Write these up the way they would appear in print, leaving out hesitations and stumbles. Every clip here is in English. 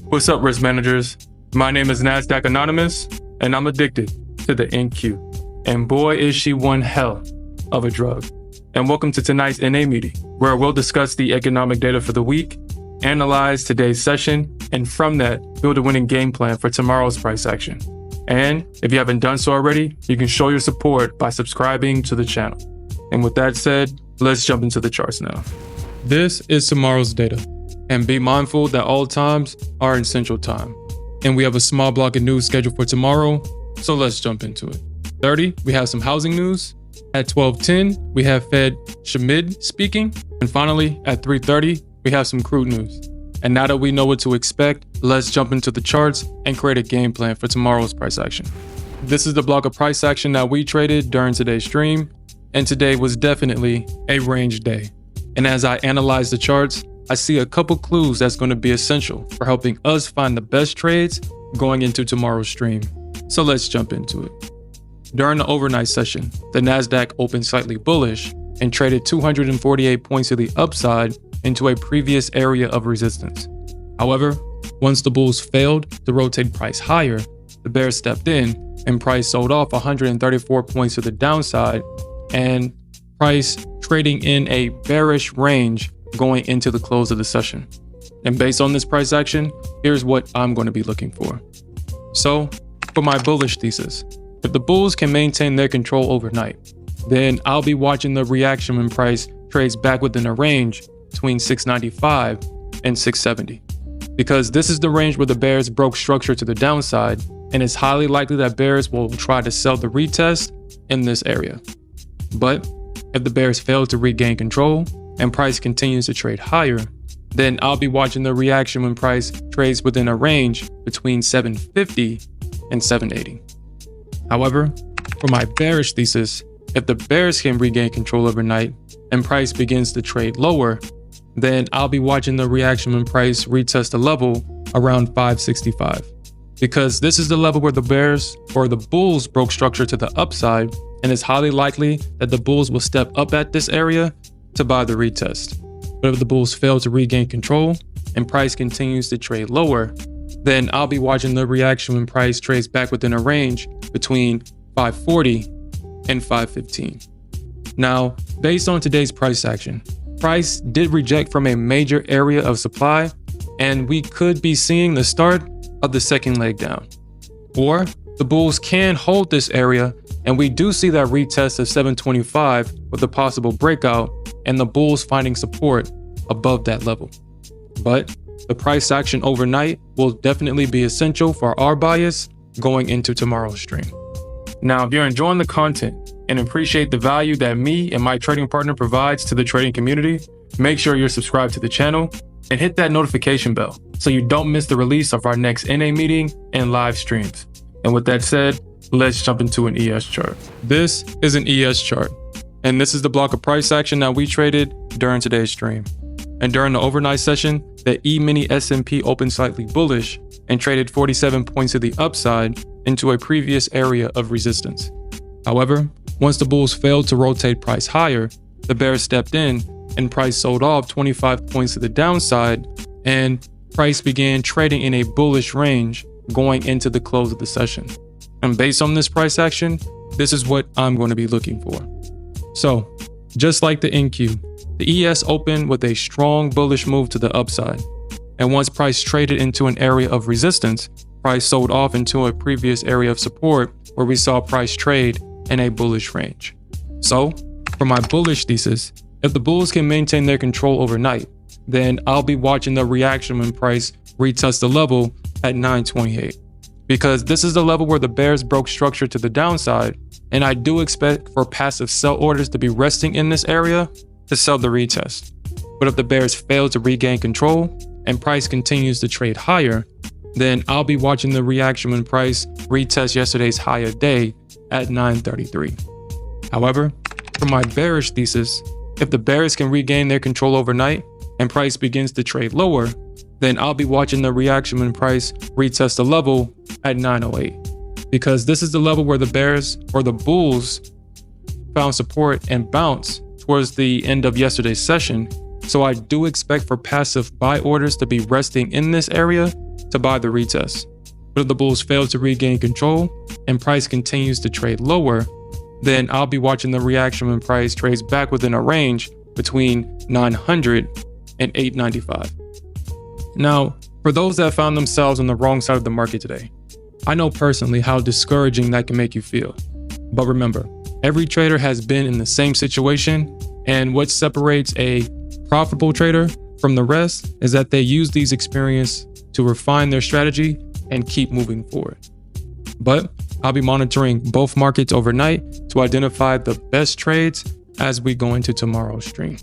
What's up, risk managers? My name is Nasdaq Anonymous, and I'm addicted to the NQ. And boy, is she one hell of a drug. And welcome to tonight's NA meeting, where we'll discuss the economic data for the week, analyze today's session, and from that, build a winning game plan for tomorrow's price action. And if you haven't done so already, you can show your support by subscribing to the channel. And with that said, let's jump into the charts now. This is tomorrow's data. And be mindful that all times are in Central Time. And we have a small block of news scheduled for tomorrow, so let's jump into it. 30, we have some housing news. At 12:10, we have Fed Schmid speaking. And finally, at 3:30, we have some crude news. And now that we know what to expect, let's jump into the charts and create a game plan for tomorrow's price action. This is the block of price action that we traded during today's stream. And today was definitely a range day. And as I analyze the charts, I see a couple clues that's going to be essential for helping us find the best trades going into tomorrow's stream. So let's jump into it. During the overnight session, the Nasdaq opened slightly bullish and traded 248 points to the upside into a previous area of resistance. However, once the bulls failed to rotate price higher, the bears stepped in and price sold off 134 points to the downside and price trading in a bearish range going into the close of the session. And based on this price action, here's what I'm going to be looking for. So, for my bullish thesis, if the bulls can maintain their control overnight, then I'll be watching the reaction when price trades back within a range between 695 and 670. Because this is the range where the bears broke structure to the downside, and it's highly likely that bears will try to sell the retest in this area. But if the bears fail to regain control, and price continues to trade higher, then I'll be watching the reaction when price trades within a range between 750 and 780. However, for my bearish thesis, if the bears can regain control overnight and price begins to trade lower, then I'll be watching the reaction when price retests the level around 565. Because this is the level where the bears or the bulls broke structure to the upside, and it's highly likely that the bulls will step up at this area to buy the retest. But if the bulls fail to regain control and price continues to trade lower, then I'll be watching the reaction when price trades back within a range between 540 and 515. Now, based on today's price action, price did reject from a major area of supply, and we could be seeing the start of the second leg down. Or the bulls can hold this area, and we do see that retest of 725 with a possible breakout and the bulls finding support above that level. But the price action overnight will definitely be essential for our bias going into tomorrow's stream. Now, if you're enjoying the content and appreciate the value that me and my trading partner provides to the trading community, make sure you're subscribed to the channel and hit that notification bell so you don't miss the release of our next NA meeting and live streams. And with that said, let's jump into an ES chart. This is an ES chart, and this is the block of price action that we traded during today's stream. And during the overnight session, the E-mini S&P opened slightly bullish and traded 47 points to the upside into a previous area of resistance. However, once the bulls failed to rotate price higher, the bears stepped in and price sold off 25 points to the downside, and price began trading in a bullish range going into the close of the session. And based on this price action, this is what I'm going to be looking for. So, just like the NQ, the ES opened with a strong bullish move to the upside. And once price traded into an area of resistance, price sold off into a previous area of support where we saw price trade in a bullish range. So, for my bullish thesis, if the bulls can maintain their control overnight, then I'll be watching the reaction when price retests the level at 928. Because this is the level where the bears broke structure to the downside, and I do expect for passive sell orders to be resting in this area to sell the retest. But if the bears fail to regain control and price continues to trade higher, then I'll be watching the reaction when price retests yesterday's higher day at 933. However, for my bearish thesis, if the bears can regain their control overnight and price begins to trade lower, then I'll be watching the reaction when price retests the level at 908. Because this is the level where the bears or the bulls found support and bounce towards the end of yesterday's session. So I do expect for passive buy orders to be resting in this area to buy the retest. But if the bulls fail to regain control and price continues to trade lower, then I'll be watching the reaction when price trades back within a range between 900 and 895. Now, for those that found themselves on the wrong side of the market today, I know personally how discouraging that can make you feel. But remember, every trader has been in the same situation, and what separates a profitable trader from the rest is that they use these experiences to refine their strategy and keep moving forward. But I'll be monitoring both markets overnight to identify the best trades as we go into tomorrow's stream.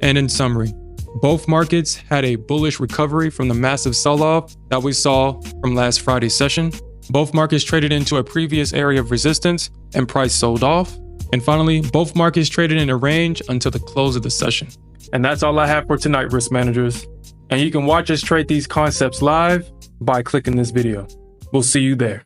And in summary, both markets had a bullish recovery from the massive sell-off that we saw from last Friday's session. Both markets traded into a previous area of resistance and price sold off. And finally, both markets traded in a range until the close of the session. And that's all I have for tonight, risk managers. And you can watch us trade these concepts live by clicking this video. We'll see you there.